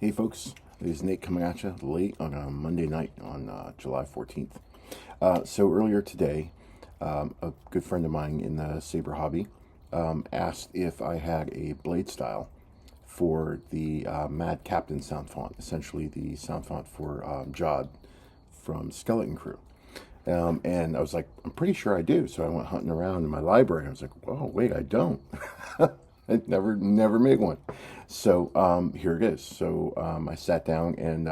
Hey folks, this is Nate coming at you late on a Monday night on July 14th. So earlier today, a good friend of mine in the saber hobby asked if I had a Bladestyle for the Mad Captain sound font, essentially the sound font for Jod from Skeleton Crew. And I was like, I'm pretty sure I do. So I went hunting around in my library and I was like, oh, wait, I don't. I never made one. So here it is. So I sat down and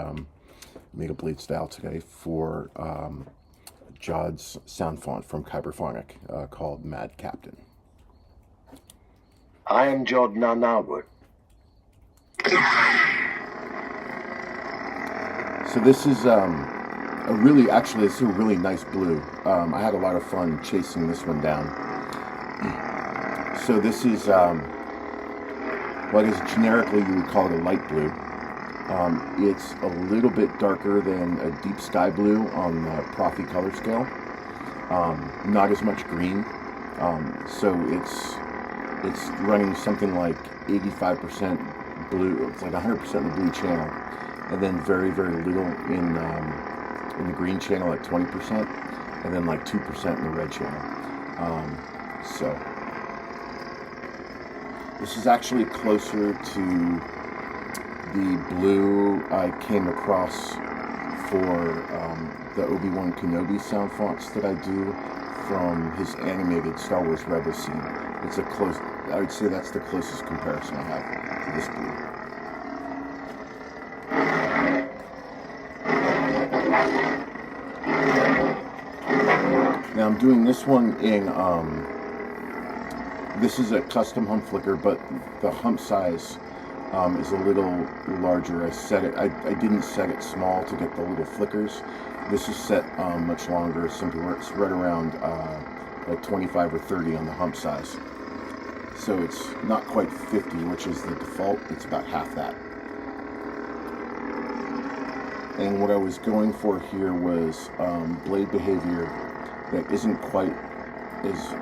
made a Bladestyle today for Jod's sound font from Kyberphonic called Mad Captain. I am Jod Nanawut. So this is this is a really nice blue. I had a lot of fun chasing this one down. So this is what is generically you would call it a light blue. It's a little bit darker than a deep sky blue on the proffie color scale. Not as much green. So it's running something like 85% blue. It's like 100% in the blue channel, and then very little in the green channel at 20%, and then like 2% in the red channel. So this is actually closer to the blue I came across for the Obi-Wan Kenobi sound fonts that I do from his animated Star Wars Rebels scene. It's a close, I would say that's the closest comparison I have to this blue. Now I'm doing this one in, this is a custom hump flicker, but the hump size is a little larger. I didn't set it small to get the little flickers. This is set much longer, simply it's right around like 25 or 30 on the hump size. So it's not quite 50, which is the default. It's about half that. And what I was going for here was blade behavior that isn't quite as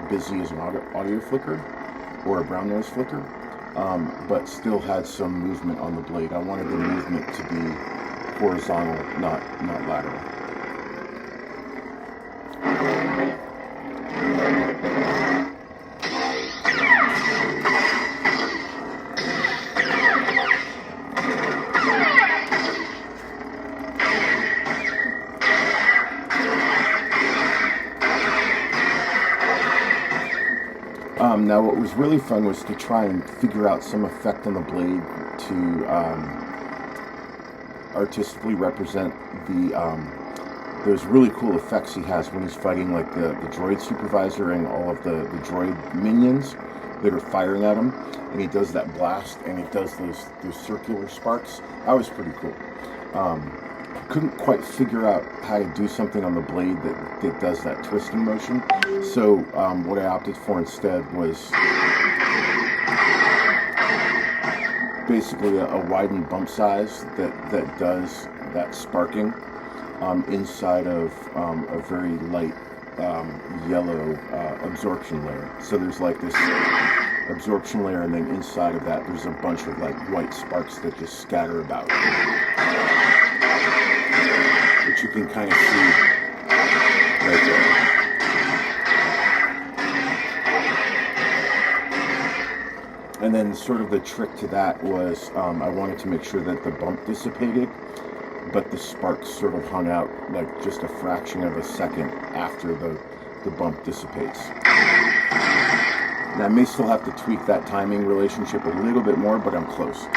busy as an audio flicker or a brown nose flicker, but still had some movement on the blade. I wanted the movement to be horizontal, not lateral. Now what was really fun was to try and figure out some effect on the blade to artistically represent those really cool effects he has when he's fighting like the droid supervisor and all of the droid minions that are firing at him, and he does that blast and he does those circular sparks. That was pretty cool. Couldn't quite figure out how to do something on the blade that does that twisting motion. So what I opted for instead was basically a widened bump size that does that sparking inside of a very light yellow absorption layer. So there's like this absorption layer, and then inside of that there's a bunch of like white sparks that just scatter about, which you can kind of see right there. And then sort of the trick to that was I wanted to make sure that the bump dissipated, but the sparks sort of hung out like just a fraction of a second after the bump dissipates. Now I may still have to tweak that timing relationship a little bit more, but I'm close.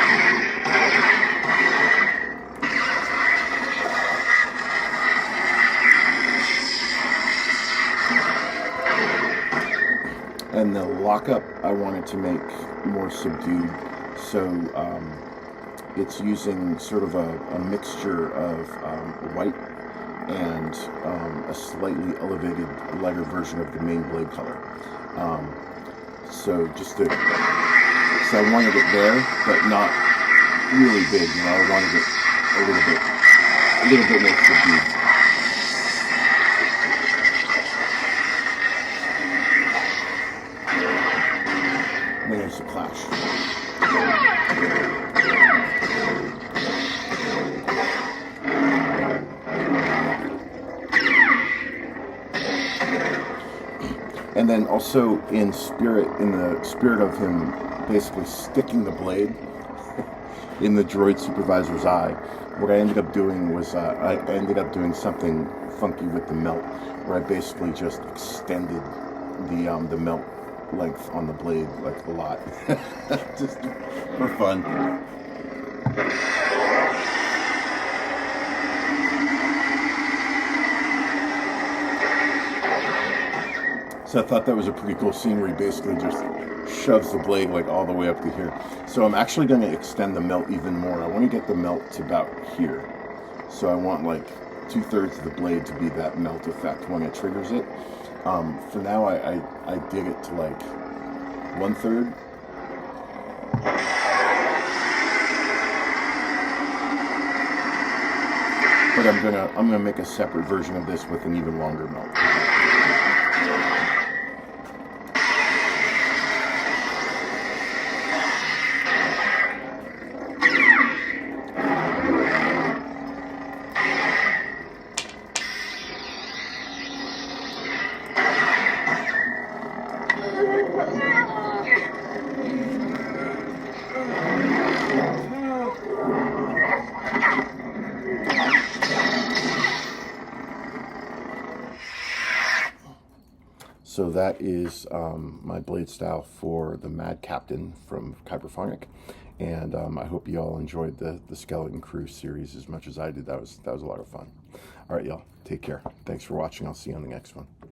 And the lockup I wanted to make more subdued, so it's using sort of a mixture of white and a slightly elevated lighter version of the main blade color. So I wanted it there, but not really big. You know, I wanted it a little bit more subdued. There's a clash. And then also in the spirit of him basically sticking the blade in the droid supervisor's eye, what I ended up doing was I ended up doing something funky with the melt, where I basically just extended the melt length on the blade like a lot, just for fun. So I thought that was a pretty cool scene where he basically just shoves the blade like all the way up to here. So I'm actually going to extend the melt even more. I want to get the melt to about here. So I want like 2/3 of the blade to be that melt effect when it triggers it. For now, I dig it to like 1/3. But I'm gonna make a separate version of this with an even longer melt. So that is my blade style for the Mad Captain from Kyberphonic, and I hope you all enjoyed the Skeleton Crew series as much as I did. That was a lot of fun. All right, y'all, take care. Thanks for watching. I'll see you on the next one.